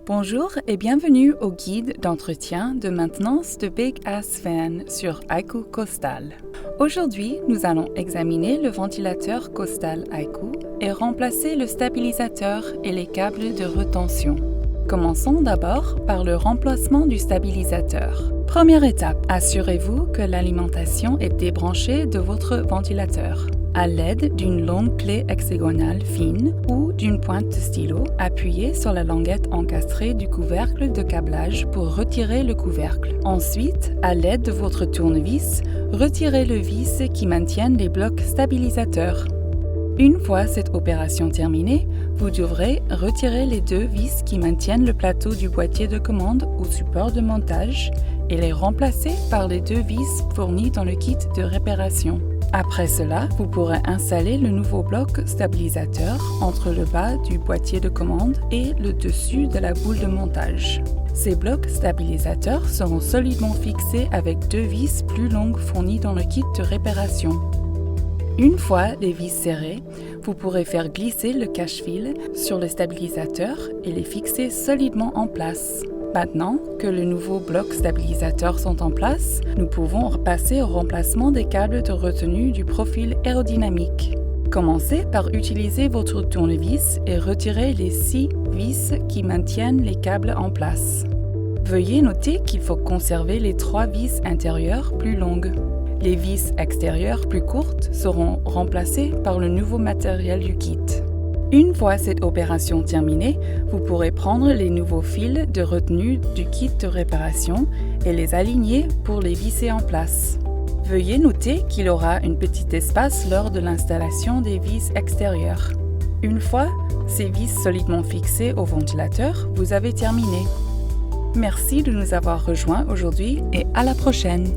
Bonjour et bienvenue au guide d'entretien de maintenance de Big Ass Fan sur Aiku Costal. Aujourd'hui, nous allons examiner le ventilateur Costal Aiku et remplacer le stabilisateur et les câbles de rétention. Commençons d'abord par le remplacement du stabilisateur. Première étape, assurez-vous que l'alimentation est débranchée de votre ventilateur. À l'aide d'une longue clé hexagonale fine ou d'une pointe de stylo, appuyez sur la languette encastrée du couvercle de câblage pour retirer le couvercle. Ensuite, à l'aide de votre tournevis, retirez le vis qui maintient les blocs stabilisateurs. Une fois cette opération terminée, vous devrez retirer les deux vis qui maintiennent le plateau du boîtier de commande ou support de montage et les remplacer par les deux vis fournies dans le kit de réparation. Après cela, vous pourrez installer le nouveau bloc stabilisateur entre le bas du boîtier de commande et le dessus de la boule de montage. Ces blocs stabilisateurs seront solidement fixés avec deux vis plus longues fournies dans le kit de réparation. Une fois les vis serrées, vous pourrez faire glisser le cache-fil sur le stabilisateur et les fixer solidement en place. Maintenant que les nouveaux blocs stabilisateurs sont en place, nous pouvons passer au remplacement des câbles de retenue du profil aérodynamique. Commencez par utiliser votre tournevis et retirer les 6 vis qui maintiennent les câbles en place. Veuillez noter qu'il faut conserver les 3 vis intérieures plus longues. Les vis extérieures plus courtes seront remplacées par le nouveau matériel du kit. Une fois cette opération terminée, vous pourrez prendre les nouveaux fils de retenue du kit de réparation et les aligner pour les visser en place. Veuillez noter qu'il y aura un petit espace lors de l'installation des vis extérieures. Une fois ces vis solidement fixées au ventilateur, vous avez terminé. Merci de nous avoir rejoints aujourd'hui et à la prochaine!